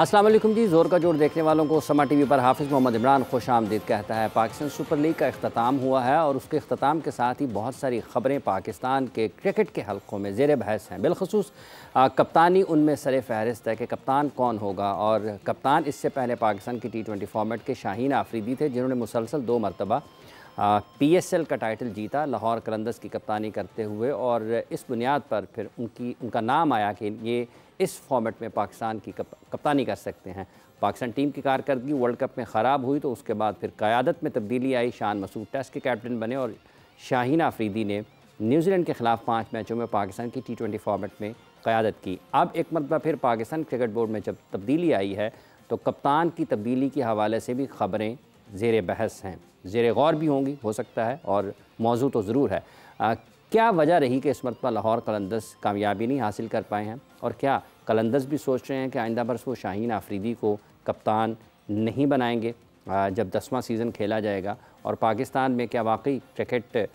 अस्सलाम वालेकुम जी। ज़ोर का जोर देखने वालों को समा टीवी पर हाफिज़ मोहम्मद इमरान खुश आमदीद कहता है। पाकिस्तान सुपर लीग का अख्ताम हुआ है और उसके अख्ताम के साथ ही बहुत सारी ख़बरें पाकिस्तान के क्रिकेट के हलक़ों में ज़ेर बहस हैं। बिलख़ुसूस कप्तानी उनमें सर फ़हरिस्त है कि कप्तान कौन होगा। और कप्तान इससे पहले पाकिस्तान की T20 फॉर्मेट के शाहीन आफरीदी थे, जिन्होंने मुसलसल 2 मरतबा PSL का टाइटल जीता लाहौर कलंदर्स की कप्तानी करते हुए। और इस बुनियाद पर फिर उनका नाम आया कि ये इस फॉर्मेट में पाकिस्तान की कप्तानी कर सकते हैं। पाकिस्तान टीम की कारकर्दगी वर्ल्ड कप में ख़राब हुई तो उसके बाद फिर क़यादत में तब्दीली आई। शान मसूद टेस्ट के कैप्टन बने और शाहीन आफरीदी ने न्यूजीलैंड के ख़िलाफ़ 5 मैचों में पाकिस्तान की T20 फॉर्मेट में क़यादत की। अब एक मरतबा फिर पाकिस्तान क्रिकेट बोर्ड में जब तब्दीली आई है तो कप्तान की तब्दीली के हवाले से भी ख़बरें ज़ेर बहस हैं, ज़ेर गौर भी होंगी, हो सकता है, और मौजू तो ज़रूर है। क्या वजह रही कि इस मरतबा लाहौर कलंदर्स कामयाबी नहीं हासिल कर पाए हैं, और क्या कलंदर्स भी सोच रहे हैं कि आइंदा बरस वो शाहीन आफरीदी को कप्तान नहीं बनाएंगे जब 10वां सीज़न खेला जाएगा। और पाकिस्तान में क्या वाकई क्रिकेट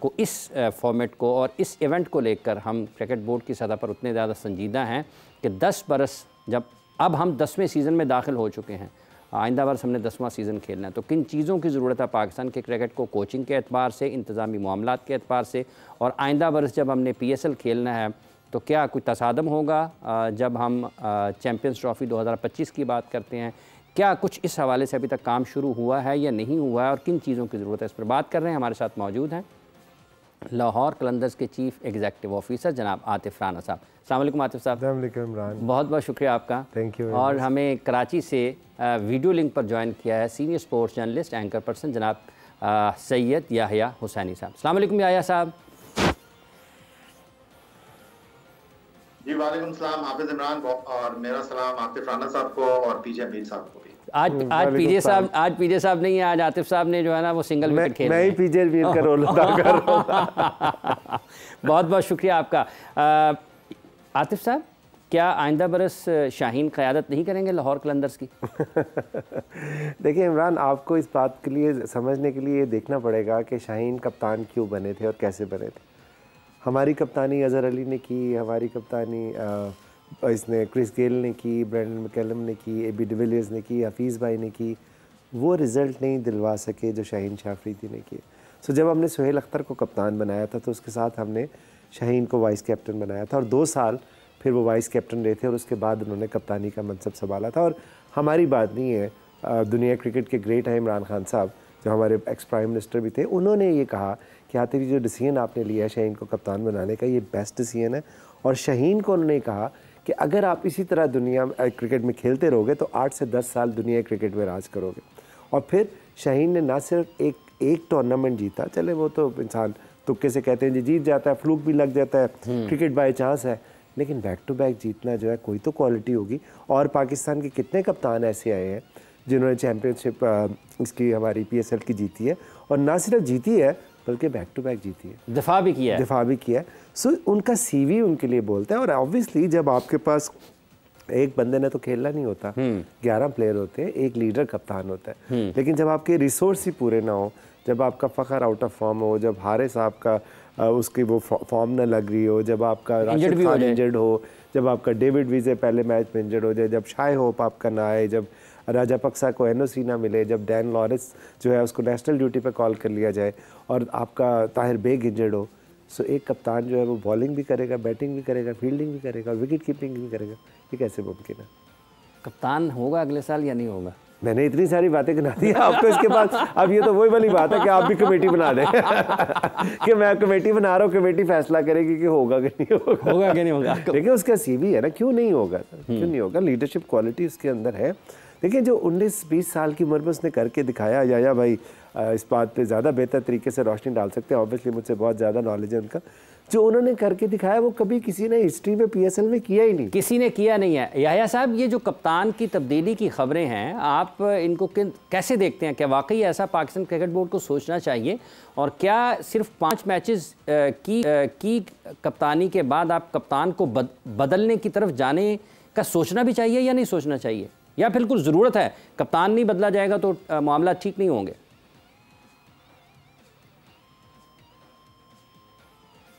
को इस फॉर्मेट को और इस इवेंट को लेकर हम क्रिकेट बोर्ड की सतह पर उतने ज़्यादा संजीदा हैं कि 10 बरस जब अब हम 10वें सीज़न में दाखिल हो चुके हैं, आइंदा वर्ष हमने 10वां सीज़न खेलना है, तो किन चीज़ों की ज़रूरत है पाकिस्तान के क्रिकेट को, कोचिंग के एतबार से, इंतज़ामी मामलात के एतबार से, और आइंदा वर्ष जब हमने PSL खेलना है तो क्या कुछ तसादम होगा जब हम चैम्पियंस ट्रॉफ़ी 2025 की बात करते हैं। क्या कुछ इस हवाले से अभी तक काम शुरू हुआ है या नहीं हुआ है, और किन चीज़ों की ज़रूरत है, इस पर बात कर रहे हैं। हमारे साथ मौजूद हैं लाहौर कलंदर्स के चीफ़ एग्जीक्यूटिव ऑफिसर जनाब आतिफ राना साहब। अस्सलाम वालेकुम आतिफ साहब। अस्सलाम वालेकुम इमरान। बहुत बहुत शुक्रिया आपका। Thank you. और हमें कराची से वीडियो लिंक पर ज्वाइन किया है senior sports journalist anchor person जनाब सैयद याहिया हुसैनी साहब। अस्सलाम वालेकुम याहिया साहब। जी वालेकुम सलाम हाफिज इमरान, और मेरा सलाम आतिफ राना साहब को और पीजे अमीर साहब को भी। आज पीजे साहब नहीं है, आज आतिफ साहब ने जो है ना वो सिंगल विकेट खेल मैं ही पीजे अमीर का रोल अदा कर रहा हूं। बहुत बहुत शुक्रिया आपका। आतिफ साहब, क्या आइंदा बरस शाहीन क़यादत नहीं करेंगे लाहौर कलंदर्स की? देखिए इमरान, आपको इस बात के लिए समझने के लिए देखना पड़ेगा कि शाहीन कप्तान क्यों बने थे और कैसे बने थे। हमारी कप्तानी अज़हर अली ने की, हमारी कप्तानी इसने क्रिस गेल ने की, ब्रेंडन मैकलम ने की, AB डिविलियर्स ने की, हफीज़ भाई ने की। वो रिज़ल्ट नहीं दिलवा सके जो शाहीन आफरीदी ने किए। सो जब हमने सुहेल अख्तर को कप्तान बनाया था तो उसके साथ हमने शाहीन को वाइस कैप्टन बनाया था, और 2 साल फिर वो वाइस कैप्टन रहे थे, और उसके बाद उन्होंने कप्तानी का मनसब संभाला था। और हमारी बात नहीं है, दुनिया क्रिकेट के ग्रेट हैं इमरान खान साहब, जो हमारे एक्स प्राइम मिनिस्टर भी थे, उन्होंने ये कहा कि आतिफ जो डिसीजन आपने लिया है शाहीन को कप्तान बनाने का, ये बेस्ट डिसीजन है। और शाहीन को उन्होंने कहा कि अगर आप इसी तरह दुनिया क्रिकेट में खेलते रहोगे तो 8 से 10 साल दुनिया क्रिकेट में राज करोगे। और फिर शाहीन ने ना सिर्फ एक टूर्नामेंट जीता, चले वो तो इंसान तुक्के से कहते हैं जी जीत जाता है, फ्लूक भी लग जाता है, क्रिकेट बाय चांस है, लेकिन बैक टू बैक जीतना जो है कोई तो क्वालिटी होगी। और पाकिस्तान के कितने कप्तान ऐसे आए हैं जिन्होंने चैम्पियनशिप इसकी हमारी PSL की जीती है, और ना सिर्फ जीती है बल्कि बैक टू बैक जीती है, दफ़ा भी किया है। सो उनका CV उनके लिए बोलता है। और ऑब्वियसली जब आपके पास एक बंदे ने तो खेलना नहीं होता, 11 प्लेयर होते हैं, एक लीडर कप्तान होता है, लेकिन जब आपके रिसोर्स ही पूरे ना हो, जब आपका फ़खर आउट ऑफ फॉर्म हो, जब हारिस आपका उसकी वो फॉर्म ना लग रही हो, जब आपका राशिद खान इंजर्ड हो, जब आपका डेविड विजे पहले मैच में इंजर्ड हो जाए, जब शाय होप आपका ना आए, जब राजा पक्सा को NOC ना मिले, जब डैन लॉरेंस जो है उसको नेशनल ड्यूटी पे कॉल कर लिया जाए, और आपका ताहिर बेग इंजर्ड हो, सो एक कप्तान जो है वो बॉलिंग भी करेगा, बैटिंग भी करेगा, फील्डिंग भी करेगा, विकेट कीपिंग भी करेगा, ये कैसे मुमकिन है? कप्तान होगा अगले साल या नहीं होगा? मैंने इतनी सारी बातें गिना दी आपको, इसके बाद अब ये तो वही वाली बात है कि आप भी कमेटी बना दें कि मैं कमेटी बना रहा हूँ, कमेटी फैसला करेगी कि होगा कि नहीं होगा, होगा कि नहीं होगा। देखिए उसका CV है ना, क्यों नहीं होगा, क्यों नहीं होगा, लीडरशिप क्वालिटी उसके अंदर है। देखिए जो 19-20 साल की उम्र में उसने करके दिखाया, या भाई इस बात पे ज़्यादा बेहतर तरीके से रोशनी डाल सकते हैं, ऑब्वियसली मुझसे बहुत ज़्यादा नॉलेज है उनका। जो उन्होंने करके दिखाया वो कभी किसी ने हिस्ट्री में PSL में किया ही नहीं, किसी ने किया नहीं है। याहिया साहब, ये जो कप्तान की तब्दीली की खबरें हैं, आप इनको कैसे देखते हैं? क्या वाकई ऐसा पाकिस्तान क्रिकेट बोर्ड को सोचना चाहिए, और क्या सिर्फ 5 मैचेस की कप्तानी के बाद आप कप्तान को बदलने की तरफ जाने का सोचना भी चाहिए या नहीं सोचना चाहिए, या बिल्कुल ज़रूरत है, कप्तान नहीं बदला जाएगा तो मामला ठीक नहीं होंगे?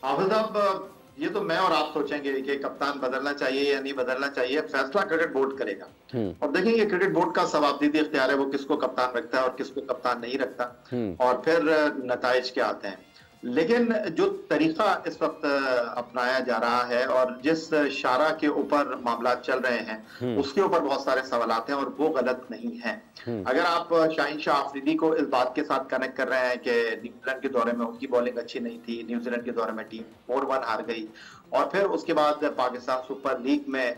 हाफिज साहब, ये तो मैं और आप सोचेंगे कि कप्तान बदलना चाहिए या नहीं बदलना चाहिए, फैसला क्रिकेट बोर्ड करेगा। और देखेंगे क्रिकेट बोर्ड का सवाबदीदी इख्तियार है, वो किसको कप्तान रखता है और किसको कप्तान नहीं रखता, और फिर नताइज क्या आते हैं। लेकिन जो तरीका इस वक्त अपनाया जा रहा है और जिस शारा के ऊपर मामला चल रहे हैं उसके ऊपर बहुत सारे सवालात हैं और वो गलत नहीं है। अगर आप शाहीन शाह अफरीदी को इस बात के साथ कनेक्ट कर रहे हैं कि न्यूजीलैंड के दौरे में उनकी बॉलिंग अच्छी नहीं थी, न्यूजीलैंड के दौरे में टीम 4-1 हार गई, और फिर उसके बाद पाकिस्तान सुपर लीग में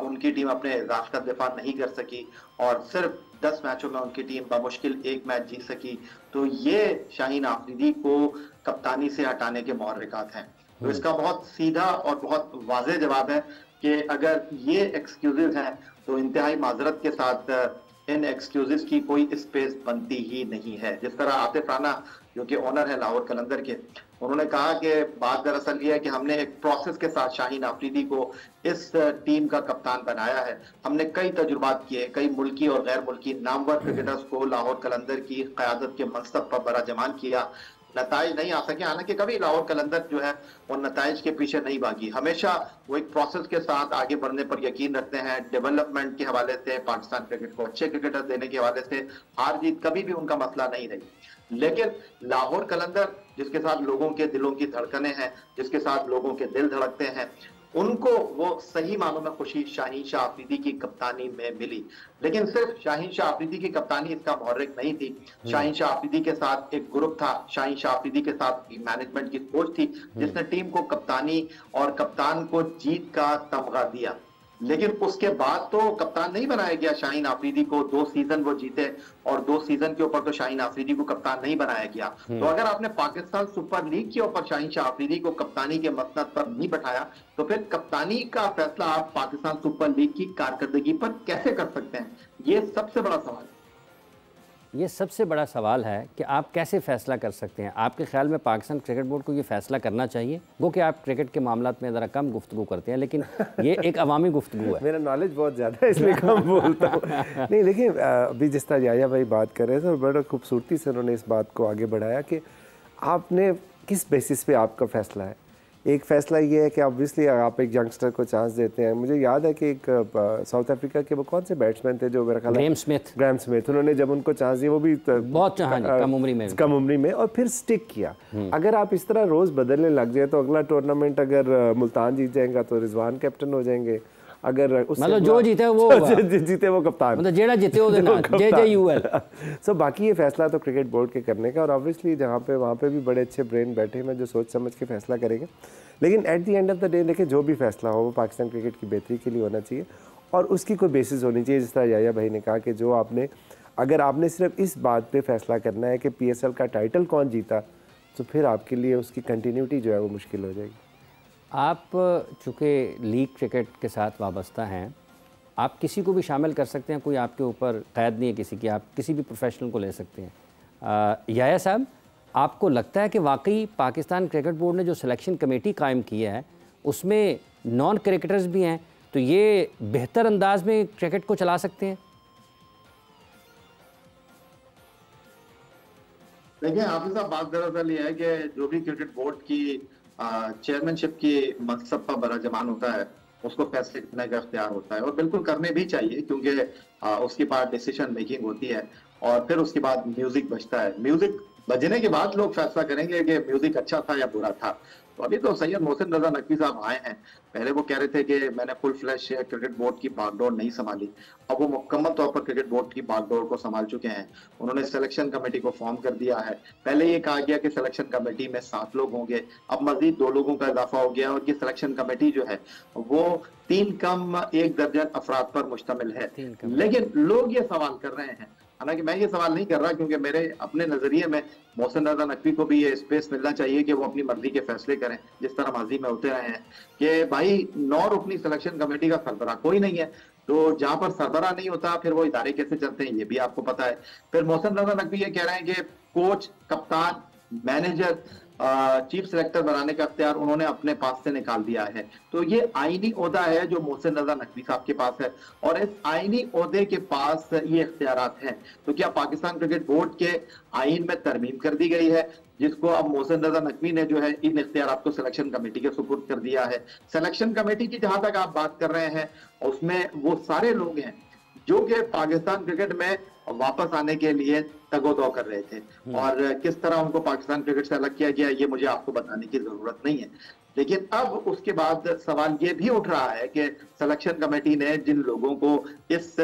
उनकी टीम अपने इजाज का दिफा नहीं कर सकी और सिर्फ 10 मैचों में उनकी टीम बामुश्किल 1 मैच जीत सकी, तो ये शाहीन अफरीदी को कप्तानी से हटाने के मुहर्रिकात हैं। तो इसका बहुत सीधा और बहुत वाज़ेह जवाब है कि अगर ये एक्सक्यूजेज हैं तो इंतहाई माजरत के साथ इन एक्सक्यूजेस की कोई स्पेस बनती ही नहीं है। जिस तरह आतिफ राना जो कि ओनर है लाहौर कलंदर के, उन्होंने कहा कि बात दरअसल ये है कि हमने एक प्रोसेस के साथ शाहीन अफरीदी को इस टीम का कप्तान बनाया है। हमने कई तजुर्बात किए, कई मुल्की और गैर मुल्की नामवर क्रिकेटर्स को लाहौर कलंदर की क़यादत के मनसब पर बराजमान किया, नताइज नहीं आ सके। हालांकि कभी लाहौर कलंदर जो है वो नताइज के पीछे नहीं भागी, हमेशा वो एक प्रोसेस के साथ आगे बढ़ने पर यकीन रखते हैं। डेवलपमेंट के हवाले से, पाकिस्तान क्रिकेट को अच्छे क्रिकेटर देने के हवाले से हार जीत कभी भी उनका मसला नहीं रही। लेकिन लाहौर कलंदर जिसके साथ लोगों के दिलों की धड़कनें हैं, जिसके साथ लोगों के दिल धड़कते हैं, उनको वो सही मानों में खुशी शाहीन शाह अफरीदी की कप्तानी में मिली। लेकिन सिर्फ शाहीन शाह अफरीदी की कप्तानी इसका मुहर्रिक नहीं थी। शाहीन शाह अफरीदी के साथ एक ग्रुप था, शाहीन शाह अफरीदी के साथ मैनेजमेंट की सोच थी जिसने टीम को कप्तानी और कप्तान को जीत का तमगा दिया। लेकिन उसके बाद तो कप्तान नहीं बनाया गया शाहीन अफरीदी को। 2 सीजन वो जीते और 2 सीजन के ऊपर तो शाहीन अफरीदी को कप्तान नहीं बनाया गया। तो अगर आपने पाकिस्तान सुपर लीग के ऊपर शाहीन शाह अफरीदी को कप्तानी के मसनद पर नहीं बैठाया तो फिर कप्तानी का फैसला आप पाकिस्तान सुपर लीग की कारकर्दगी पर कैसे कर सकते हैं? ये सबसे बड़ा सवाल है। ये सबसे बड़ा सवाल है कि आप कैसे फ़ैसला कर सकते हैं। आपके ख्याल में पाकिस्तान क्रिकेट बोर्ड को ये फ़ैसला करना चाहिए? वो कि आप क्रिकेट के मामलात में ज़रा कम गुफ्तगू करते हैं, लेकिन ये एक अवामी गुफ्तगू है। मेरा नॉलेज बहुत ज़्यादा है इसलिए कम बोलता हूँ। नहीं, देखिए अभी जिस तरह याया भाई बात कर रहे थे और बड़ा खूबसूरती से उन्होंने इस बात को आगे बढ़ाया कि आपने किस बेसिस पे आपका फ़ैसला है। एक फ़ैसला ये है कि ऑब्वियसली आप एक यंगस्टर को चांस देते हैं। मुझे याद है कि एक साउथ अफ्रीका के वो कौन से बैट्समैन थे जो मेरा ख्याल ग्राहम स्मिथ, उन्होंने जब उनको चांस दिया वो भी बहुत कम उम्री में और फिर स्टिक किया। अगर आप इस तरह रोज़ बदलने लग जाए तो अगला टूर्नामेंट अगर मुल्तान जीत जाएगा तो रिजवान कैप्टन हो जाएंगे, अगर मतलब जो जीते वो जीते वो कप्तान, मतलब जेड़ा जीते वो JJUL। सो बाकी ये फैसला तो क्रिकेट बोर्ड के करने का, और ऑब्वियसली जहाँ पे वहाँ पे भी बड़े अच्छे ब्रेन बैठे हैं जो सोच समझ के फैसला करेंगे। लेकिन at the end of the day देखिए जो भी फैसला हो वो पाकिस्तान क्रिकेट की बेहतरी के लिए होना चाहिए और उसकी कोई बेसिस होनी चाहिए। जिस तरह याया भाई ने कहा कि जो आपने, अगर आपने सिर्फ इस बात पे फैसला करना है कि PSL का टाइटल कौन जीता, तो फिर आपके लिए उसकी कंटिन्यूटी जो है वो मुश्किल हो जाएगी। आप चूँकि लीग क्रिकेट के साथ वाबस्ता हैं, आप किसी को भी शामिल कर सकते हैं, कोई आपके ऊपर कैद नहीं है किसी की, आप किसी भी प्रोफेशनल को ले सकते हैं। याया साहब, आपको लगता है कि वाकई पाकिस्तान क्रिकेट बोर्ड ने जो सिलेक्शन कमेटी कायम की है उसमें नॉन क्रिकेटर्स भी हैं, तो ये बेहतर अंदाज में क्रिकेट को चला सकते हैं? देखिए हाफिज साहब, बात दरअसल ये है कि जो भी क्रिकेट बोर्ड की चेयरमैनशिप की मनसब पर बराजमान होता है उसको फैसले करने का इख्तियार होता है और बिल्कुल करने भी चाहिए, क्योंकि उसके बाद डिसीजन मेकिंग होती है और फिर उसके बाद म्यूजिक बजता है। म्यूजिक बजने के बाद लोग फैसला करेंगे कि म्यूजिक अच्छा था या बुरा था। तो अभी तो सैयद मोहसिन रजा नकवी साहब आए हैं, पहले वो कह रहे थे कि मैंने फुल फ्लैश क्रिकेट बोर्ड की बागडोर नहीं संभाली, अब वो मुकम्मल तौर पर क्रिकेट बोर्ड की बागडोर को संभाल चुके हैं। उन्होंने सिलेक्शन कमेटी को फॉर्म कर दिया है। पहले ये कहा गया कि सिलेक्शन कमेटी में 7 लोग होंगे, अब मजीद 2 लोगों का इजाफा हो गया और ये सिलेक्शन कमेटी जो है वो 3 कम 1 दर्जन अफराद पर मुश्तमिल है। लेकिन लोग ये सवाल कर रहे हैं, हालांकि मैं ये सवाल नहीं कर रहा, क्योंकि मेरे अपने नजरिए में मोहसिन रजा नकवी को भी ये स्पेस मिलना चाहिए कि वो अपनी मर्जी के फैसले करें, जिस तरह माजी में होते रहे हैं कि भाई 9 रुकनी सिलेक्शन कमेटी का सरबराह कोई नहीं है, तो जहां पर सरबराह नहीं होता फिर वो इदारे कैसे चलते हैं ये भी आपको पता है। फिर मोहसिन रजा नकवी ये कह रहे हैं कि कोच, कप्तान, मैनेजर चीफ सेलेक्टर बनाने का अख्तियार उन्होंने अपने पास से निकाल दिया है। तो ये आईनी ओहदा है जो मोहसिन रजा नकवी साहब के पास है, और इस आईनी ओहदे के पास ये इख्तियारात हैं। तो क्या पाकिस्तान क्रिकेट बोर्ड के आइन में तरमीम कर दी गई है, जिसको अब मोहसिन रजा नकवी ने जो है इन इख्तियारात को सिलेक्शन कमेटी के सुपुर्द कर दिया है। सिलेक्शन कमेटी की जहां तक आप बात कर रहे हैं, उसमें वो सारे लोग हैं जो कि पाकिस्तान क्रिकेट में वापस आने के लिए तगोदो कर रहे थे, और किस तरह उनको पाकिस्तान क्रिकेट से अलग किया गया ये मुझे आपको बताने की जरूरत नहीं है। लेकिन अब उसके बाद सवाल ये भी उठ रहा है कि सिलेक्शन कमेटी ने जिन लोगों को इस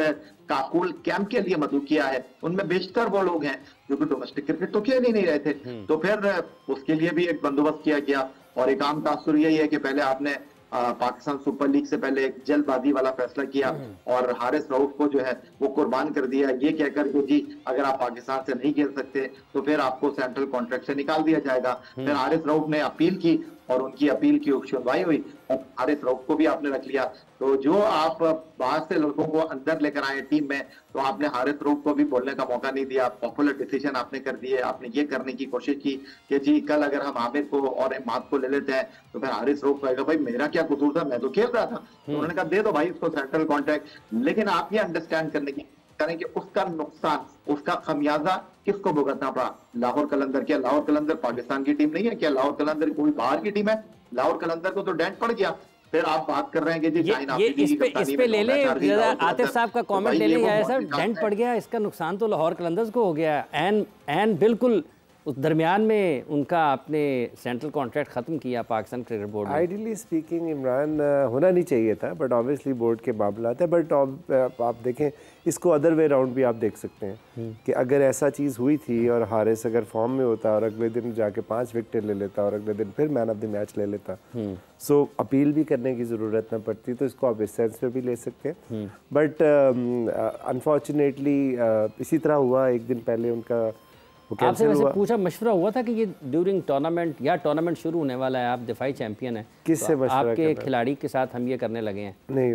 काकुल कैंप के लिए मदऊ किया है, उनमें बेशतर वो लोग हैं जो कि डोमेस्टिक क्रिकेट तो खेल ही नहीं रहे थे। तो फिर उसके लिए भी एक बंदोबस्त किया गया, और एक आम तासुर यही है कि पहले आपने पाकिस्तान सुपर लीग से पहले एक जल्दबाजी वाला फैसला किया और हारिस रऊफ को जो है वो कुर्बान कर दिया, ये कहकर कि जी अगर आप पाकिस्तान से नहीं खेल सकते तो फिर आपको सेंट्रल कॉन्ट्रैक्ट से निकाल दिया जाएगा। फिर हारिस रऊफ ने अपील की और उनकी अपील की सुनवाई हुई और हारिस रऊफ को भी आपने रख लिया। तो जो आप बाहर से लोगों को अंदर लेकर आए टीम में, तो आपने हारिस रऊफ को भी बोलने का मौका नहीं दिया, पॉपुलर डिसीजन आपने कर दिए। आपने ये करने की कोशिश की कि जी कल अगर हम आमिर को और इमाद को ले लेते हैं तो फिर हारिस रऊफ कहेगा भाई मेरा क्या कसूर था, मैं तो खेल रहा था। तो उन्होंने कहा दे दो भाई इसको सेंट्रल कॉन्ट्रैक्ट। लेकिन आप ये अंडरस्टैंड करने की करें कि उसका नुकसान, उसका खमियाजा किसको भुगतना पड़ा? लाहौर कलंदर। क्या लाहौर कलंदर पाकिस्तान की टीम नहीं है? क्या लाहौर कलंदर कोई बाहर की टीम है? लाहौर कलंदर को तो डेंट पड़ गया। फिर आप बात कर रहे हैं कि जी इस पे ले ले आतिफ साहब का कमेंट ले लिया है सर, डेंट पड़ गया, इसका नुकसान तो लाहौर कलंदर्स को हो गया। एन बिल्कुल उस दरमियान में उनका आपने सेंट्रल कॉन्ट्रैक्ट ख़त्म किया पाकिस्तान क्रिकेट बोर्ड में। आइडियली स्पीकिंग इमरान होना नहीं चाहिए था, बट ऑब्वियसली बोर्ड के मामलात है। बट आप देखें इसको अदर वे राउंड भी आप देख सकते हैं कि अगर ऐसा चीज़ हुई थी और हारिस अगर फॉर्म में होता और अगले दिन जाके 5 विकेट ले लेता और अगले दिन फिर मैन ऑफ द मैच ले लेता, सो अपील भी करने की ज़रूरत ना पड़ती। तो इसको आप इस सेंस पे भी ले सकते हैं। बट अनफॉर्चुनेटली इसी तरह हुआ, एक दिन पहले उनका आपसे वैसे पूछा, मशवरा हुआ था कि ये ड्यूरिंग टूर्नामेंट या टूर्नामेंट शुरू होने वाला है, आप दिफाई चैंपियन हैं, किससे मशवरा आपके खिलाड़ी के साथ हम ये करने लगे हैं? नहीं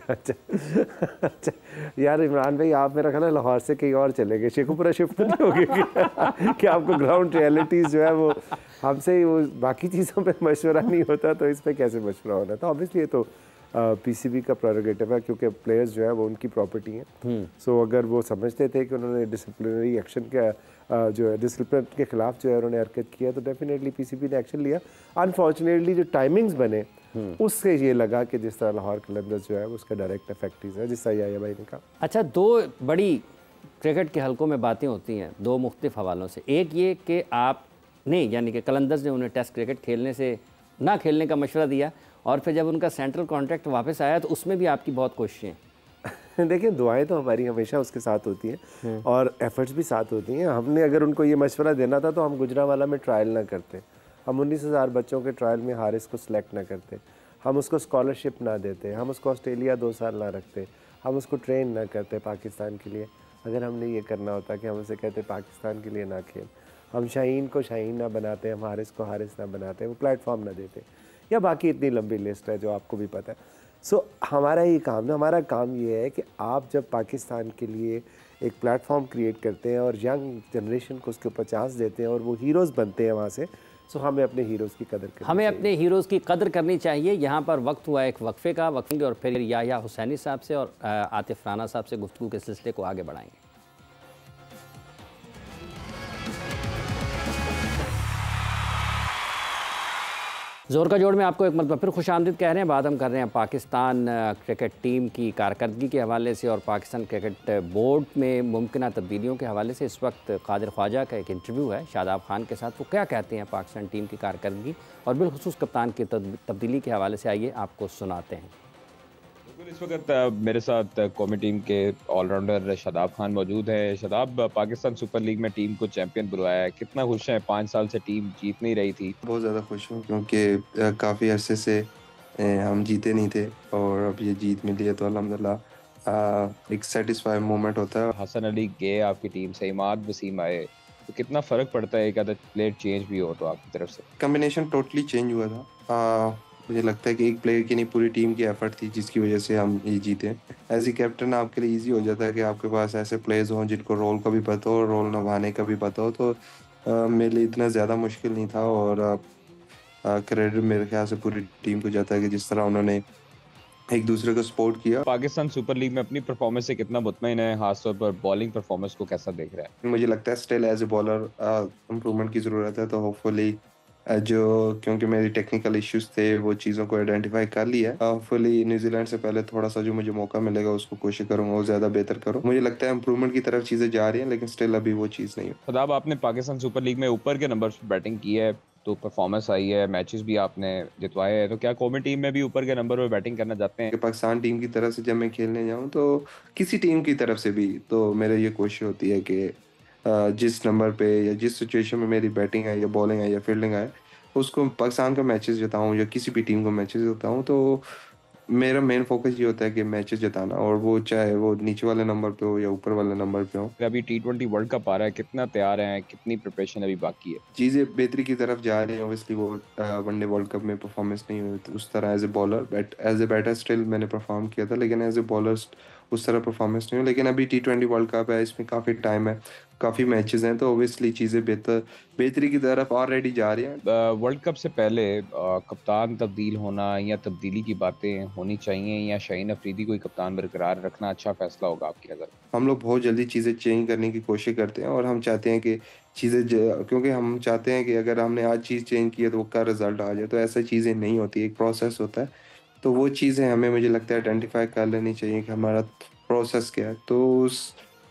अच्छा यार इमरान भाई, आप मेरा ख्याल है लाहौर से कहीं और चले गए, शेखुपुरा शिफ्ट नहीं हो गए कि आपको ग्राउंड रियलिटीज़ जो है वो हमसे वो बाकी चीज़ों पे मशवरा नहीं होता, तो इस पर कैसे मशवरा होना था? ऑब्वियसली ये तो पीसीबी का प्रेरोगेटिव है, क्योंकि प्लेयर्स जो है वो उनकी प्रॉपर्टी हैं। सो अगर वो समझते थे कि उन्होंने डिसिप्लिनरी एक्शन का जो है डिसिप्लिन के खिलाफ जो है उन्होंने हरकत किया, तो डेफिनेटली पीसीबी ने एक्शन लिया। अनफॉर्चुनेटली जो टाइमिंग्स बने उससे ये लगा कि जिस तरह लाहौर कलंदर्स जो है उसका डायरेक्ट इफेक्ट है, जिस तरह याया भाई ने कहा। अच्छा, दो बड़ी क्रिकेट के हलकों में बातें होती हैं दो मुख्तलिफ हवालों से। एक ये कि आप नहीं, यानी कि कलंदर्स ने उन्हें टेस्ट क्रिकेट खेलने से ना खेलने का मशवरा दिया, और फिर जब उनका सेंट्रल कॉन्ट्रैक्ट वापस आया तो उसमें भी आपकी बहुत कोशिशें। देखिए दुआएं तो हमारी हमेशा उसके साथ होती हैं और एफर्ट्स भी साथ होती हैं। हमने अगर उनको ये मशवरा देना था तो हम गुजरांवाला में ट्रायल ना करते, हम 19,000 बच्चों के ट्रायल में हारिस को सिलेक्ट ना करते, हम उसको स्कॉलरशिप ना देते, हम उसको ऑस्ट्रेलिया 2 साल ना रखते, हम उसको ट्रेन ना करते पाकिस्तान के लिए। अगर हमने ये करना होता कि हम उसे कहते पाकिस्तान के लिए ना खेल, हम शाहीन को शाहीन ना बनाते, हम हारिस को हारिस ना बनाते, वो प्लेटफॉर्म ना देते, या बाकी इतनी लंबी लिस्ट है जो आपको भी पता है। सो हमारा ये काम है, हमारा काम ये है कि आप जब पाकिस्तान के लिए एक प्लेटफॉर्म क्रिएट करते हैं और यंग जनरेशन को उसके ऊपर चांस देते हैं और वो हीरोज़ बनते हैं वहाँ से, सो हमें अपने हीरोज़ की कदर करनी हमें अपने हीरोज़ की कदर करनी चाहिए। यहाँ पर वक्त हुआ एक वक्फे का, वक्फे और फिर याया हुसैनी साहब से और आतिफ राना साहब से गुफ्तगू के सिलसिले को आगे बढ़ाएंगे। जोर का जोड़ में आपको एक मरतबा फिर खुशामदीद कह रहे हैं। बात हम कर रहे हैं पाकिस्तान क्रिकेट टीम की कारकर्दगी के हवाले से और पाकिस्तान क्रिकेट बोर्ड में मुमकिन तब्दीलियों के हवाले से। इस वक्त कादिर ख्वाजा का एक इंटरव्यू है शादाब खान के साथ, वो क्या कहते हैं पाकिस्तान टीम की कारकर्दगी और बिलखुसूस कप्तान की तब्दीली के हवाले से, आइए आपको सुनाते हैं। इस वक्त मेरे साथ कौमी टीम के ऑलराउंडर शादाब खान मौजूद है। शादाब, पाकिस्तान सुपर लीग में टीम को चैंपियन बुलाया है, कितना खुश हैं? 5 साल से टीम जीत नहीं रही थी। बहुत ज़्यादा खुश हूँ क्योंकि काफ़ी अरसे से हम जीते नहीं थे और अब ये जीत मिली है तो अल्हम्दुलिल्लाह एक सेटिस्फाई मोमेंट होता है। हसन अली गए आपकी टीम से, इमाद वसीम आए, तो कितना फ़र्क पड़ता है एक आधा प्लेयर चेंज भी हो तो आपकी तरफ से? कम्बिनेशन टोटली चेंज हुआ था। मुझे लगता है कि एक प्लेयर की नहीं पूरी टीम की एफर्ट थी जिसकी वजह से हम ये जीते। एज ए कैप्टन आपके लिए इजी हो जाता है कि आपके पास ऐसे प्लेयर्स हों जिनको रोल का भी पता हो, रोल निभाने का भी पता हो, तो मेरे लिए इतना ज़्यादा मुश्किल नहीं था और क्रेडिट मेरे ख्याल से पूरी टीम को जाता है कि जिस तरह उन्होंने एक दूसरे को सपोर्ट किया। पाकिस्तान सुपर लीग में अपनी परफॉर्मेंस से कितना मुतमईन है, खासतौर पर बॉलिंग परफॉर्मेंस को कैसा देख रहा है? मुझे लगता है still as a bowler improvement की ज़रूरत है, तो होपफुली क्योंकि मेरी टेक्निकल इश्यूज थे वो चीज़ों को आइडेंटिफाई कर लिया है। होपफुली न्यूजीलैंड से पहले थोड़ा सा जो मुझे मौका मिलेगा उसको कोशिश करूंगा वो ज़्यादा बेहतर करूँ। मुझे लगता है इम्प्रूवमेंट की तरफ चीज़ें जा रही हैं, लेकिन स्टिल अभी वो चीज़ नहीं है। शदाब, आपने पाकिस्तान सुपर लीग में ऊपर के नंबर पर बैटिंग की है, तो परफॉर्मेंस आई है, मैचेस भी आपने जितवाए हैं, तो क्या कौमी टीम में भी ऊपर के नंबर पर बैटिंग करना चाहते हैं? कि पाकिस्तान टीम की तरफ से जब मैं खेलने जाऊं तो किसी टीम की तरफ से भी तो मेरे ये कोशिश होती है कि जिस नंबर पे या जिस सिचुएशन में मेरी बैटिंग है या बॉलिंग है या फील्डिंग है उसको पाकिस्तान का मैचेस जिताऊं या किसी भी टीम को मैचेस जिताऊं, तो मेरा मेन फोकस ये होता है कि मैचेस जिताना, और वो चाहे वो नीचे वाले नंबर पे हो या ऊपर वाले नंबर पे हो। अभी T20 वर्ल्ड कप आ रहा है, कितना तैयार हैं, कितनी प्रिपरेशन अभी बाकी है? चीज़ें बेहतरी की तरफ जा रही हैं। ऑब्वियसली वो वनडे वर्ल्ड कप में परफॉर्मेंस नहीं हुई तो उस तरह as a bowler, but as a batter still मैंने परफॉर्म किया था, लेकिन एज ए बॉलर उस तरह परफॉर्मेंस नहीं हुई। लेकिन अभी T20 वर्ल्ड कप है, इसमें काफ़ी टाइम है, काफ़ी मैचेस हैं, तो ऑब्वियसली चीज़ें बेहतरी की तरफ ऑलरेडी जा रही हैं। वर्ल्ड कप से पहले कप्तान तब्दील होना या तब्दीली की बातें होनी चाहिए, या शाहीन अफरीदी को ही कप्तान बरकरार रखना अच्छा फैसला होगा आपकी नज़र? हम लोग बहुत जल्दी चीज़ें चेंज करने की कोशिश करते हैं और हम चाहते हैं कि क्योंकि हम चाहते हैं कि अगर हमने आज चीज़ चेंज की है तो वो का रिजल्ट आ जाए, तो ऐसा चीज़ें नहीं होती, एक प्रोसेस होता है। तो वो चीज़ें हमें, मुझे लगता है, आइडेंटिफाई कर लेनी चाहिए कि हमारा प्रोसेस क्या है। तो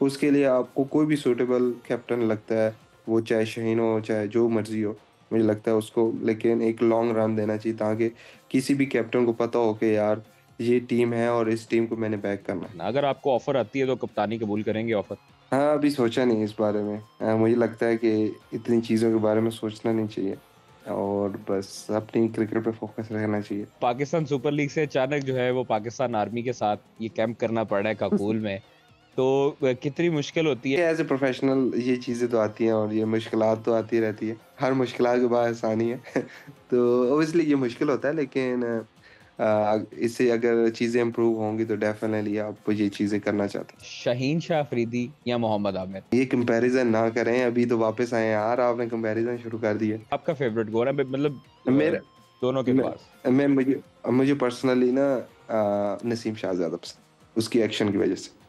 उसके लिए आपको कोई भी सूटेबल कैप्टन लगता है, वो चाहे शाहीन हो चाहे जो मर्जी हो, मुझे लगता है उसको लेकिन एक लॉन्ग रन देना चाहिए, ताकि किसी भी कैप्टन को पता हो कि यार ये टीम है और इस टीम को मैंने बैक करना है। अगर आपको ऑफर आती है तो कप्तानी कबूल करेंगे ऑफर? हाँ, अभी सोचा नहीं इस बारे में। मुझे लगता है कि इतनी चीज़ों के बारे में सोचना नहीं चाहिए और बस अपनी क्रिकेट पे फोकस रहना चाहिए। पाकिस्तान सुपर लीग से अचानक जो है वो पाकिस्तान आर्मी के साथ ये कैंप करना पड़ रहा है काकुल में, तो कितनी मुश्किल होती है? एज ए प्रोफेशनल ये चीज़ें तो आती हैं और ये मुश्किलात तो आती रहती है, हर मुश्किलात के बाद आसानी है तो ओबियसली ये मुश्किल होता है, लेकिन इससे अगर चीज़ें इम्प्रूव होंगी तो डेफिनेटली आप ये चीज़ें करना चाहते हैं। शाहीन शाह अफरीदी या मोहम्मद आमिर? ये कंपैरिजन ना करें, अभी तो वापस आए यार, आपने कंपैरिजन शुरू कर दिया। आपका फेवरेट गोल है मतलब मेरा दोनों के पास? मैं मुझे पर्सनली ना नसीम शाह ज़्यादा पसंद, उसकी एक्शन की वजह से।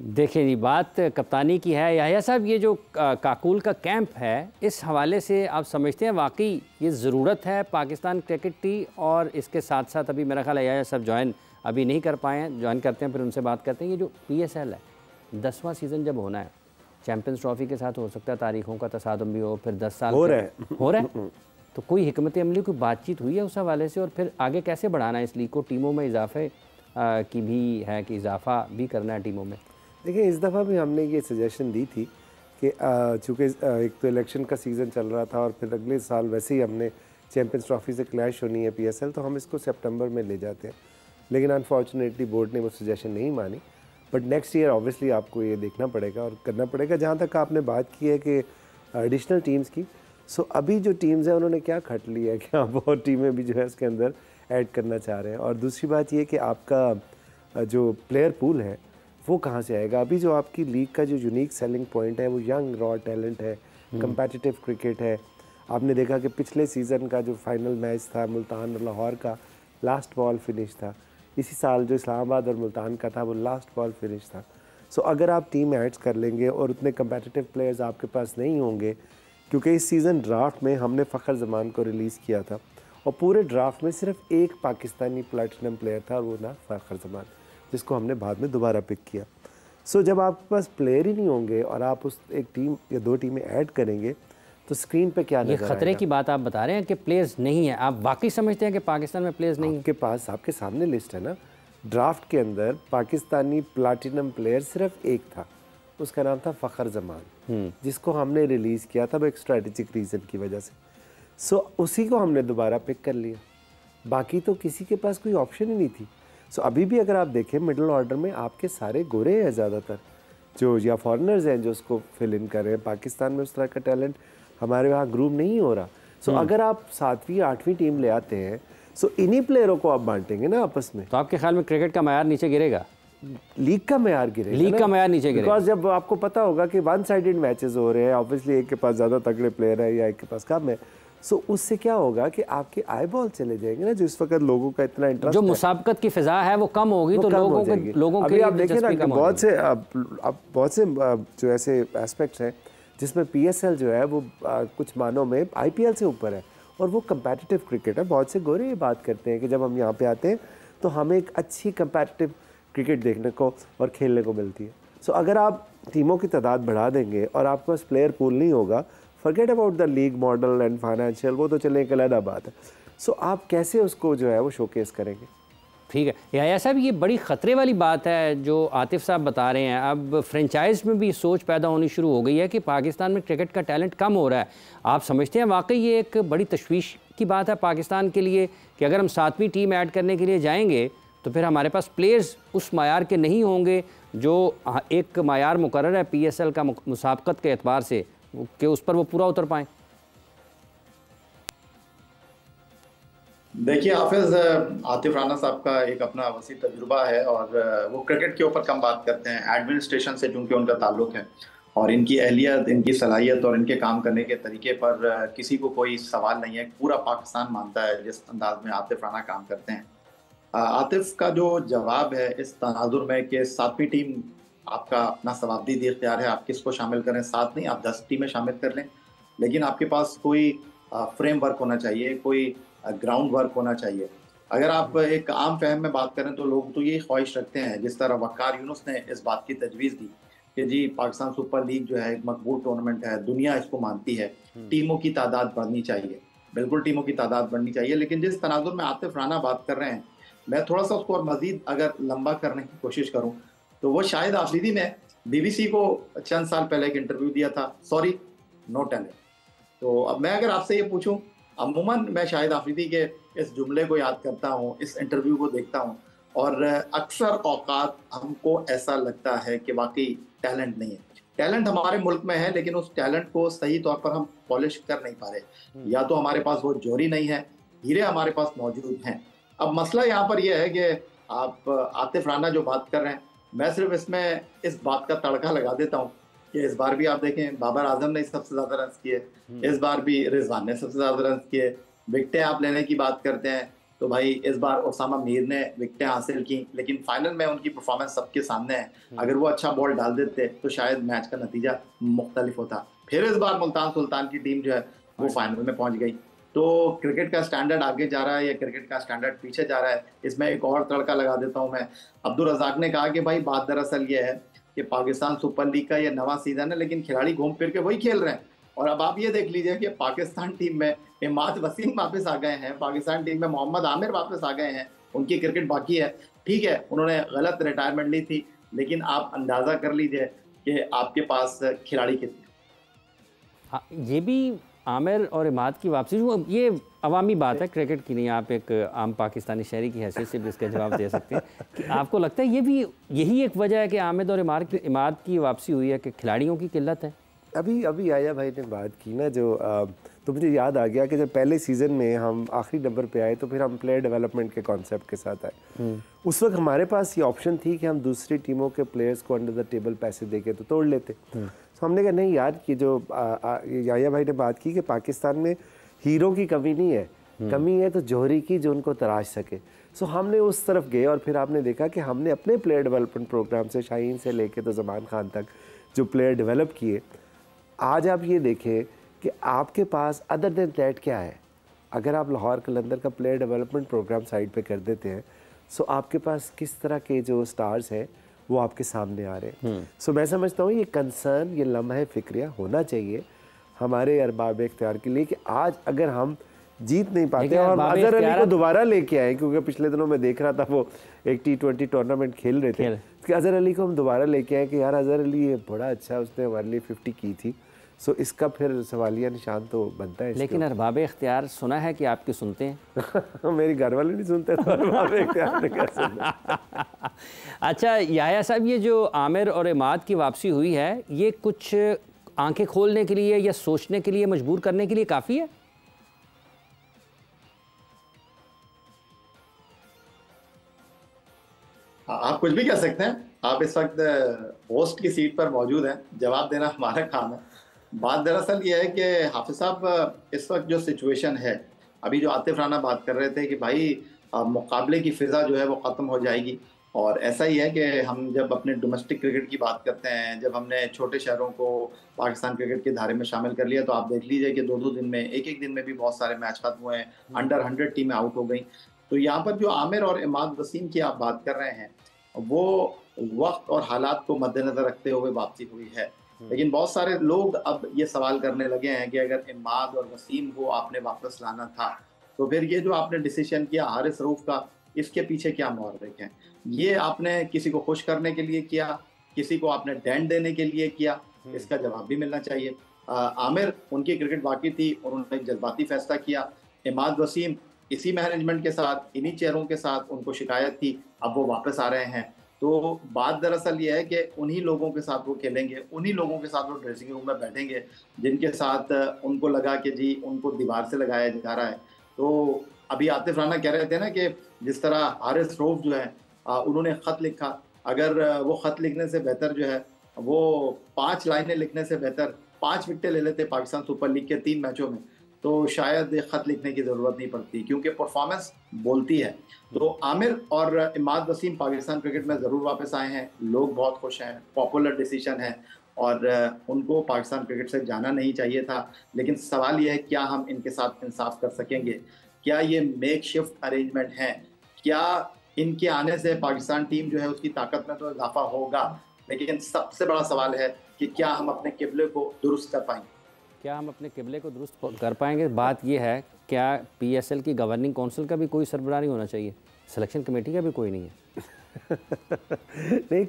देखिए जी, बात कप्तानी की है। याहिया साहब, ये जो काकुल का कैंप है, इस हवाले से आप समझते हैं वाकई ये ज़रूरत है पाकिस्तान क्रिकेट की? और इसके साथ साथ अभी मेरा ख्याल है याहिया साहब ज्वाइन अभी नहीं कर पाए हैं, ज्वाइन करते हैं फिर उनसे बात करते हैं। ये जो PSL है, 10वां सीज़न जब होना है, चैम्पियंस ट्रॉफी के साथ हो सकता है तारीखों का तसादुम भी हो, फिर 10 साल हो रहा है तो कोई हिकमत अमली, कोई बातचीत हुई है उस हवाले से? और फिर आगे कैसे बढ़ाना है इस लीग को? टीमों में इजाफे की भी है कि इजाफा भी करना है टीमों में? देखिए, इस दफ़ा भी हमने ये सजेशन दी थी कि चूँकि एक तो इलेक्शन का सीज़न चल रहा था और फिर अगले साल वैसे ही हमने चैम्पियंस ट्रॉफी से क्लैश होनी है PSL, तो हम इसको सितंबर में ले जाते हैं। लेकिन अनफॉर्चुनेटली बोर्ड ने वो सजेशन नहीं मानी। बट नेक्स्ट ईयर ऑब्वियसली आपको ये देखना पड़ेगा और करना पड़ेगा। जहाँ तक आपने बात की है कि एडिशनल टीम्स की, सो अभी जो टीम्स हैं उन्होंने क्या खट लिया है कि आप और टीमें भी जो है इसके अंदर ऐड करना चाह रहे हैं। और दूसरी बात ये कि आपका जो प्लेयर पूल है वो कहाँ से आएगा? अभी जो आपकी लीग का जो यूनिक सेलिंग पॉइंट है वो यंग रॉ टैलेंट है, कम्पेटिटिव क्रिकेट है। आपने देखा कि पिछले सीज़न का जो फाइनल मैच था मुल्तान और लाहौर का, लास्ट बॉल फिनिश था। इसी साल जो इस्लामाबाद और मुल्तान का था वो लास्ट बॉल फिनिश था। सो अगर आप टीम ऐड्स कर लेंगे और उतने कम्पेटिटिव प्लेयर्स आपके पास नहीं होंगे, क्योंकि इस सीज़न ड्राफ्ट में हमने फ़खर ज़मान को रिलीज़ किया था और पूरे ड्राफ्ट में सिर्फ एक पाकिस्तानी प्लेटिनम प्लेयर था, वो ना फ़खर ज़मान, जिसको हमने बाद में दोबारा पिक किया। सो जब आपके पास प्लेयर ही नहीं होंगे और आप उस एक टीम या दो टीमें ऐड करेंगे तो स्क्रीन पे क्या नजर आएगा? ये खतरे की बात आप बता रहे हैं कि प्लेयर्स नहीं है। आप वाकई समझते हैं कि पाकिस्तान में प्लेयर्स नहीं है? आपके पास, आपके सामने लिस्ट है ना, ड्राफ्ट के अंदर पाकिस्तानी प्लाटिनम प्लेयर सिर्फ एक था, उसका नाम था फ़खर ज़मान, जिसको हमने रिलीज़ किया था एक स्ट्रेटेजिक रीज़न की वजह से। सो उसी को हमने दोबारा पिक कर लिया, बाकी तो किसी के पास कोई ऑप्शन ही नहीं थी। सो अभी भी अगर आप देखें मिडिल ऑर्डर में आपके सारे गोरे हैं ज़्यादातर, जो या फॉरेनर्स हैं जो उसको फिल इन कर रहे हैं। पाकिस्तान में उस तरह का टैलेंट हमारे वहाँ ग्रूम नहीं हो रहा। सो अगर आप 7वीं 8वीं टीम ले आते हैं, सो इन्हीं प्लेयरों को आप बांटेंगे ना आपस में, तो आपके ख्याल में क्रिकेट का मायार नीचे गिरेगा? लीग का मैयार गिरेगा, लीग का मैयार नीचे गिरेगा। बिकॉज जब आपको पता होगा कि वन साइडेड मैचेस हो रहे हैं, ऑब्वियसली एक के पास ज़्यादा तगड़े प्लेयर है या एक के पास कम है, सो उससे क्या होगा कि आपके आई बॉल चले जाएंगे ना, जो इस वक्त लोगों का इतना इंटरेस्ट, जो मुसाबकत की फिजा है वो कम होगी, तो लोगों के आप देखें ना बहुत से जो ऐसे एस्पेक्ट्स हैं जिसमें PSL जो है वो कुछ मानों में IPL से ऊपर है, और वो कंपेटिटिव क्रिकेट है। बहुत से गोरे ये बात करते हैं कि जब हम यहाँ पे आते हैं तो हमें एक अच्छी कंपेटिटिव क्रिकेट देखने को और खेलने को मिलती है। सो अगर आप टीमों की तादाद बढ़ा देंगे और आपके पास प्लेयर पूल नहीं होगा, forget about the league model and financial, वो तो चले एक अलग बात है। सो आप कैसे उसको जो है वो शोकेस करेंगे? ठीक है याया साहब, ये बड़ी ख़तरे वाली बात है जो आतिफ साहब बता रहे हैं। अब फ्रेंचाइज में भी सोच पैदा होनी शुरू हो गई है कि पाकिस्तान में क्रिकेट का टैलेंट कम हो रहा है। आप समझते हैं वाकई ये एक बड़ी तशवीश की बात है पाकिस्तान के लिए कि अगर हम 7वीं टीम ऐड करने के लिए जाएंगे तो फिर हमारे पास प्लेयर्स उस मायार के नहीं होंगे जो एक मायार मुकर्रर है PSL का मुसाबकत के एतबार से, कि उस पर वो पूरा उतर पाएँ? देखिए हाफिज, आतिफ राना साहब का एक अपना वसी तजुर्बा है और वो क्रिकेट के ऊपर कम बात करते हैं। एडमिनिस्ट्रेशन से चूंकि उनका ताल्लुक है और इनकी अहलियत, इनकी सलाहियत और इनके काम करने के तरीके पर किसी को कोई सवाल नहीं है। पूरा पाकिस्तान मानता है जिस अंदाज में आतिफ राना काम करते हैं। आतिफ का जो जवाब है इस तनाजुर में कि 7वीं टीम आपका अपना सवाबदीद इख्तियार है, आप किसको शामिल करें, 7 नहीं आप 10 टीमें शामिल कर लें, लेकिन आपके पास कोई फ्रेमवर्क होना चाहिए, कोई ग्राउंड वर्क होना चाहिए। अगर आप एक आम फहम में बात करें तो लोग तो ये ख्वाहिश रखते हैं, जिस तरह वक़ार यूनुस ने इस बात की तजवीज़ दी कि जी पाकिस्तान सुपर लीग जो है एक मकबूल टूर्नामेंट है, दुनिया इसको मानती है, टीमों की तादाद बढ़नी चाहिए। बिल्कुल टीमों की तादाद बढ़नी चाहिए, लेकिन जिस तनाजुर में आतिफ राना बात कर रहे हैं, मैं थोड़ा सा उसको और मजीद अगर लंबा करने की कोशिश करूँ तो वो शायद आफरीदी ने BBC को चंद साल पहले एक इंटरव्यू दिया था, सॉरी नो टैलेंट। तो अब मैं अगर आपसे ये पूछूं, अमूमन मैं शाहिद आफरीदी के इस जुमले को याद करता हूँ, इस इंटरव्यू को देखता हूँ और अक्सर औकात हमको ऐसा लगता है कि वाकई टैलेंट नहीं है। टैलेंट हमारे मुल्क में है, लेकिन उस टैलेंट को सही तौर पर हम पॉलिश कर नहीं पा रहे। या तो हमारे पास वो जोरी नहीं है, हीरे हमारे पास मौजूद हैं। अब मसला यहाँ पर यह है कि आप आतिफ राना जो बात कर रहे हैं, मैं सिर्फ इसमें इस बात का तड़का लगा देता हूँ कि इस बार भी आप देखें बाबर आजम ने सबसे ज्यादा रन किए, इस बार भी रिजवान ने सबसे ज्यादा रन किए। विकेटें आप लेने की बात करते हैं तो भाई इस बार उसामा मीर ने विकेटें हासिल की, लेकिन फाइनल में उनकी परफॉर्मेंस सबके सामने है। अगर वो अच्छा बॉल डाल देते तो शायद मैच का नतीजा मुख्तलिफ होता। फिर इस बार मुल्तान सुल्तान की टीम जो है वो फाइनल में पहुंच गई। तो क्रिकेट का स्टैंडर्ड आगे जा रहा है या क्रिकेट का स्टैंडर्ड पीछे जा रहा है, इसमें एक और तड़का लगा देता हूँ मैं। अब्दुल रज़ाक ने कहा कि भाई बात दरअसल ये है कि पाकिस्तान सुपर लीग का ये नवा सीजन है, लेकिन खिलाड़ी घूम फिर के वही खेल रहे हैं। और अब आप ये देख लीजिए कि पाकिस्तान टीम में इमाद वसीम वापस आ गए हैं, पाकिस्तान टीम में मोहम्मद आमिर वापस आ गए हैं, उनकी क्रिकेट बाकी है। ठीक है, उन्होंने गलत रिटायरमेंट ली थी, लेकिन आप अंदाजा कर लीजिए कि आपके पास खिलाड़ी कितने। हाँ, ये भी आमिर और इमाद की वापसी, ये अवामी बात है, क्रिकेट की नहीं। आप एक आम पाकिस्तानी शहरी की हैसियत से भी इसका जवाब दे सकते हैं कि आपको लगता है ये भी यही एक वजह है कि आमिर और इमाद की वापसी हुई है कि खिलाड़ियों की किल्लत है? अभी आया भाई ने बात की ना जो तो मुझे याद आ गया कि जब पहले सीज़न में हम आखिरी नंबर पे आए तो फिर हम प्लेयर डेवलपमेंट के कॉन्सेप्ट के साथ आए। उस वक्त हमारे पास ये ऑप्शन थी कि हम दूसरी टीमों के प्लेयर्स को अंडर द टेबल पैसे देके तो तोड़ लेते। तो हमने कहा नहीं यार, कि जो याया भाई ने बात की कि पाकिस्तान में हीरो की कमी नहीं है, कमी है तो जौहरी की जो उनको तराश सके। सो हमने उस तरफ गए और फिर आपने देखा कि हमने अपने प्लेयर डेवलपमेंट प्रोग्राम से शाहीन से लेके तो ज़मान खान तक जो प्लेयर डेवलप किए। आज आप ये देखें कि आपके पास अदर देन दैट क्या है। अगर आप लाहौर कलंदर का प्लेयर डेवलपमेंट प्रोग्राम साइड पे कर देते हैं, सो आपके पास किस तरह के जो स्टार्स हैं वो आपके सामने आ रहे हैं। सो मैं समझता हूँ ये कंसर्न, ये लम्हा फ़िक्रिया होना चाहिए हमारे अरबाब इख्तियार के लिए कि आज अगर हम जीत नहीं पाते और अजहर अली को दोबारा लेके आए, क्योंकि पिछले दिनों में देख रहा था वो एक T20 टूर्नामेंट खेल रहे थे कि अजहर अली को हम दोबारा लेके आए कि यार अजहर अली ये बड़ा अच्छा, उसने हमारे लिए 50 की थी। सो इसका फिर सवालिया निशान तो बनता है। लेकिन अरबाब इख्तियार सुना है कि आपके सुनते हैं। मेरी घर वाले नहीं सुनते तो अरबाब इख्तियार ने क्या सुना। अच्छा याया साहब, ये जो आमिर और इमाद की वापसी हुई है, ये कुछ आंखें खोलने के लिए या सोचने के लिए, मजबूर करने के लिए काफ़ी है? आप कुछ भी कह सकते हैं। आप इस वक्त होस्ट की सीट पर मौजूद हैं, जवाब देना हमारा काम है। बात दरअसल ये है कि हाफिज साहब, इस वक्त जो सिचुएशन है, अभी जो आतिफ राना बात कर रहे थे कि भाई मुकाबले की फिजा जो है वो ख़त्म हो जाएगी। और ऐसा ही है कि हम जब अपने डोमेस्टिक क्रिकेट की बात करते हैं, जब हमने छोटे शहरों को पाकिस्तान क्रिकेट के धारे में शामिल कर लिया, तो आप देख लीजिए कि 2-2 दिन में, एक-एक दिन में भी बहुत सारे मैच खत्म हुए हैं, अंडर 100 टीमें आउट हो गई। तो यहाँ पर जो आमिर और इमाद वसीम की आप बात कर रहे हैं, वो वक्त और हालात को मद्देनजर रखते हुए वापसी हुई है। लेकिन बहुत सारे लोग अब ये सवाल करने लगे हैं कि अगर इमाद और वसीम को आपने वापस लाना था, तो फिर ये जो आपने डिसीजन किया हारिस रऊफ का, इसके पीछे क्या मुहर्रिक हैं? ये आपने किसी को खुश करने के लिए किया, किसी को आपने डेंट देने के लिए किया? इसका जवाब भी मिलना चाहिए। आमिर, उनकी क्रिकेट बाकी थी, उन्होंने एक जज्बाती फैसला किया। इमाद वसीम, इसी मैनेजमेंट के साथ, इन्हीं चेहरों के साथ उनको शिकायत थी, अब वो वापस आ रहे हैं। तो बात दरअसल ये है कि उन्हीं लोगों के साथ वो खेलेंगे, उन्हीं लोगों के साथ वो ड्रेसिंग रूम में बैठेंगे जिनके साथ उनको लगा कि जी उनको दीवार से लगाया जा रहा है। तो अभी आतिफ राना कह रहे थे ना कि जिस तरह हारिस रऊफ जो है उन्होंने ख़त लिखा, अगर वो ख़त लिखने से बेहतर जो है वो 5 लाइनें लिखने से बेहतर 5 विकेटें ले लेते पाकिस्तान सुपर लीग के 3 मैचों में, तो शायद ख़त लिखने की ज़रूरत नहीं पड़ती, क्योंकि परफॉर्मेंस बोलती है। तो आमिर और इमाद वसीम पाकिस्तान क्रिकेट में ज़रूर वापस आए हैं, लोग बहुत खुश हैं, पॉपुलर डिसीजन है और उनको पाकिस्तान क्रिकेट से जाना नहीं चाहिए था। लेकिन सवाल यह है, क्या हम इनके साथ इंसाफ कर सकेंगे? क्या ये मेक शिफ्ट अरेंजमेंट हैं? क्या इनके आने से पाकिस्तान टीम जो है उसकी ताकत में तो इजाफा होगा, लेकिन सबसे बड़ा सवाल है कि क्या हम अपने किबले को दुरुस्त कर पाएंगे? क्या हम अपने किबले को दुरुस्त कर पाएंगे? बात यह है, क्या पीएसएल की गवर्निंग काउंसिल का भी कोई सरबराह नहीं होना चाहिए? सिलेक्शन कमेटी का भी कोई नहीं है? नहीं,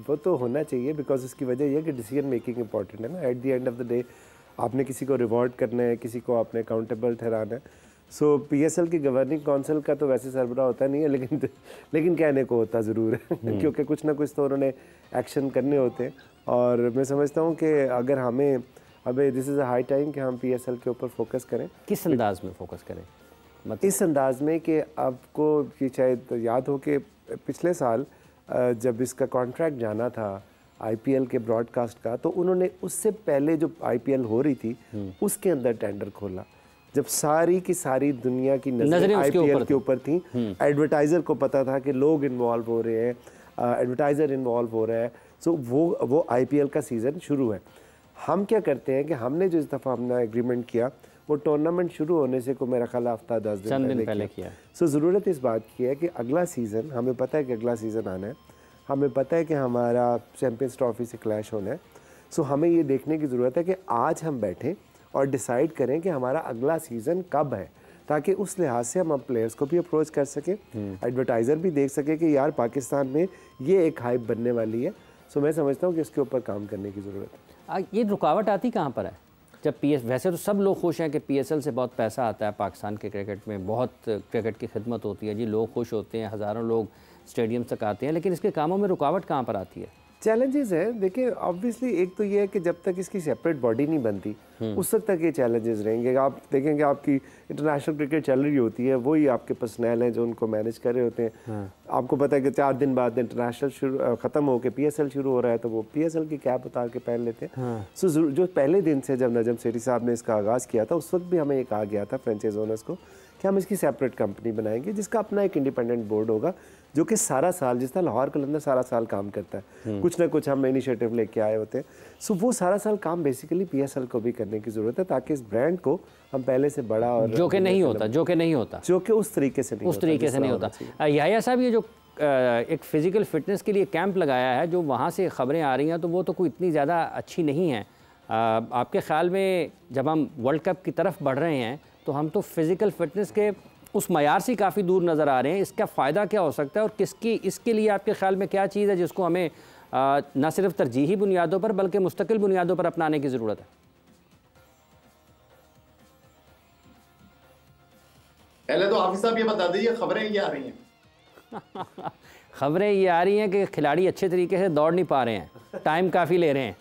वो तो होना चाहिए, बिकॉज उसकी वजह यह है कि डिसीजन मेकिंग इंपॉर्टेंट है ना। At the end of the day आपने किसी को रिवॉर्ड करना है, किसी को आपने अकाउंटेबल ठहराना है। सो पीएसएल की गवर्निंग काउंसिल का तो वैसे सरबराह होता नहीं है, लेकिन कहने को होता ज़रूर है क्योंकि कुछ ना कुछ तो उन्होंने एक्शन करने होते हैं। और मैं समझता हूँ कि अगर हमें अबे this is a high time कि हम पीएसएल के ऊपर फोकस करें। किस अंदाज में फोकस करें? मतलब इस अंदाज में कि आपको ये शायद याद हो कि पिछले साल जब इसका कॉन्ट्रैक्ट जाना था आईपीएल के ब्रॉडकास्ट का, तो उन्होंने उससे पहले जो आईपीएल हो रही थी उसके अंदर टेंडर खोला, जब सारी की सारी दुनिया की नजरें आईपीएल के ऊपर थी। एडवर्टाइज़र को पता था कि लोग इन्वॉल्व हो रहे हैं, एडवर्टाइज़र इन्वॉल्व हो रहा है। सो वो आईपीएल का सीज़न शुरू है। हम क्या करते हैं कि हमने जो इस दफ़ा हमने एग्रीमेंट किया वो टूर्नामेंट शुरू होने से को मेरा ख्याल हफ्ता 10 दिन पहले किया। सो ज़रूरत इस बात की है कि अगला सीज़न, हमें पता है कि अगला सीज़न आना है, हमें पता है कि हमारा चैम्पियंस ट्रॉफी से क्लैश होना है। सो हमें ये देखने की ज़रूरत है कि आज हम बैठें और डिसाइड करें कि हमारा अगला सीज़न कब है, ताकि उस लिहाज से हम प्लेयर्स को भी अप्रोच कर सकें, एडवर्टाइज़र भी देख सके कि यार पाकिस्तान में ये एक हाइप बनने वाली है। सो मैं समझता हूँ कि इसके ऊपर काम करने की ज़रूरत है। ये रुकावट आती कहाँ पर है? जब वैसे तो सब लोग खुश हैं कि पीएसएल से बहुत पैसा आता है पाकिस्तान के क्रिकेट में, बहुत क्रिकेट की खिदमत होती है जी, लोग खुश होते हैं, हज़ारों लोग स्टेडियम तक आते हैं, लेकिन इसके कामों में रुकावट कहाँ पर आती है? चैलेंजेस हैं। देखिए ऑब्वियसली एक तो ये है कि जब तक इसकी सेपरेट बॉडी नहीं बनती उस वक्त तक ये चैलेंजेस रहेंगे। आप देखेंगे आपकी इंटरनेशनल क्रिकेट चल रही होती है, वही आपके पर्सनल हैं जो उनको मैनेज कर रहे होते हैं। आपको पता है कि 4 दिन बाद इंटरनेशनल ख़त्म होकर पीएसएल शुरू हो रहा है, तो वो पीएसएल की कैप उतार के पहन लेते हैं। सो जो पहले दिन से जब नजम सेठी साहब ने इसका आगाज़ किया था, उस वक्त भी हमें ये कहा गया था फ्रेंचाइज ओनर्स को कि हम इसकी सेपरेट कंपनी बनाएंगे जिसका अपना एक इंडिपेंडेंट बोर्ड होगा, जो कि सारा साल, जिस तरह लाहौर कलंदर सारा साल काम करता है, कुछ ना कुछ हम इनिशिएटिव लेके आए होते हैं। सो वो सारा साल काम बेसिकली पीएसएल को भी करने की ज़रूरत है, ताकि इस ब्रांड को हम पहले से बड़ा और जो कि नहीं होता उस तरीके से नहीं होता। याह्या साहब, ये जो एक फ़िज़िकल फ़िटनेस के लिए कैंप लगाया है, जो वहाँ से ख़बरें आ रही हैं, तो वो तो कोई इतनी ज़्यादा अच्छी नहीं है। आपके ख़्याल में जब हम वर्ल्ड कप की तरफ बढ़ रहे हैं तो हम तो फ़िज़िकल फ़िटनेस के उस मयार से काफ़ी दूर नज़र आ रहे हैं, इसका फ़ायदा क्या हो सकता है और इसके लिए आपके ख़्याल में क्या चीज़ है जिसको हमें न सिर्फ तरजीही बुनियादों पर बल्कि मुस्तकिल बुनियादों पर अपनाने की ज़रूरत है? पहले तो हाफिज साहब ये बता दीजिए, खबरें ये आ रही हैं खबरें ये आ रही हैं कि खिलाड़ी अच्छे तरीके से दौड़ नहीं पा रहे हैं, टाइम काफ़ी ले रहे हैं।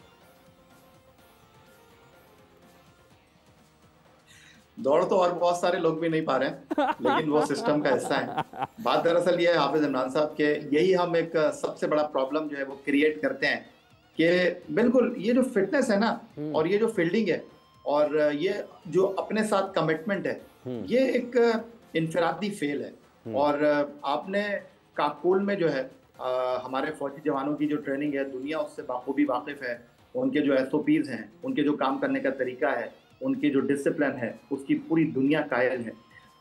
दौड़ तो और बहुत सारे लोग भी नहीं पा रहे हैं, लेकिन वो सिस्टम का हिस्सा है। बात दरअसल ये है हाफिज इमरान साहब के, यही हम एक सबसे बड़ा प्रॉब्लम जो है वो क्रिएट करते हैं कि बिल्कुल ये जो फिटनेस है ना, और ये जो फील्डिंग है, और ये जो अपने साथ कमिटमेंट है, ये एक इनफरादी फेल है। और आपने काकुल में जो है हमारे फौजी जवानों की जो ट्रेनिंग है, दुनिया उससे बाखूबी वाकिफ है। उनके जो SOPs हैं, उनके जो काम करने का तरीका है, उनकी जो डिसिप्लिन है, उसकी पूरी दुनिया कायल है।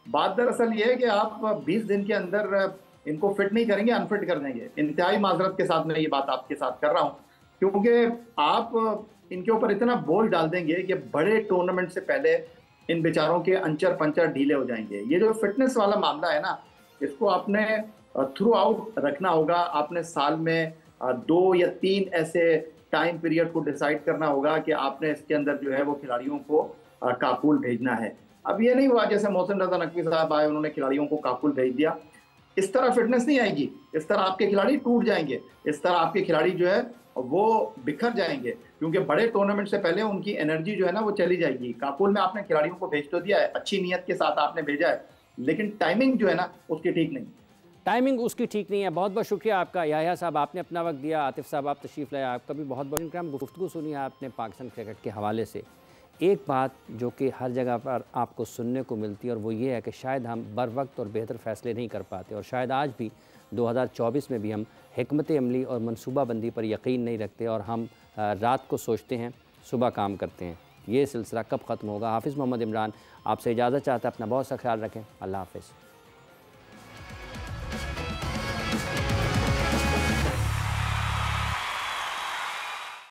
बात दरअसल ये है कि आप 20 दिन के अंदर इनको फिट नहीं करेंगे, अनफिट कर देंगे। इंतहाई माजरत के साथ मैं ये बात आपके साथ कर रहा हूँ, क्योंकि आप इनके ऊपर इतना बोझ डाल देंगे कि बड़े टूर्नामेंट से पहले इन बेचारों के अंचर पंचर ढीले हो जाएंगे। ये जो फिटनेस वाला मामला है ना, इसको आपने थ्रू आउट रखना होगा। आपने साल में 2 या 3 ऐसे टाइम पीरियड को डिसाइड करना होगा कि आपने इसके अंदर जो है वो खिलाड़ियों को काबुल भेजना है। अब ये नहीं हुआ जैसे मोहसिन रजा नकवी साहब आए, उन्होंने खिलाड़ियों को काबुल भेज दिया। इस तरह फिटनेस नहीं आएगी, इस तरह आपके खिलाड़ी टूट जाएंगे, इस तरह आपके खिलाड़ी जो है वो बिखर जाएंगे, क्योंकि बड़े टूर्नामेंट से पहले उनकी एनर्जी जो है ना वो चली जाएगी। काबुल में आपने खिलाड़ियों को भेज तो दिया है, अच्छी नीयत के साथ आपने भेजा है, लेकिन टाइमिंग जो है ना उसकी ठीक नहीं, टाइमिंग उसकी ठीक नहीं है। बहुत बहुत शुक्रिया आपका याह्या साहब, आपने अपना वक्त दिया। आतिफ साहब आप तशरीफ़ लाए, आपका भी बहुत बहुत शुक्रिया। गुफ्तगू सुनी है आपने पाकिस्तान क्रिकेट के हवाले से। एक बात जो कि हर जगह पर आपको सुनने को मिलती है, और वो ये है कि शायद हम बर वक्त और बेहतर फ़ैसले नहीं कर पाते, और शायद आज भी 2024 में भी हम हिकमत अमली और मनसूबाबंदी पर यकीन नहीं रखते, और हम रात को सोचते हैं, सुबह काम करते हैं। ये सिलसिला कब ख़त्म होगा? हाफिज़ मोहम्मद इमरान आपसे इजाज़त चाहता है। अपना बहुत सा ख्याल रखें। अल्लाह हाफ़िज़।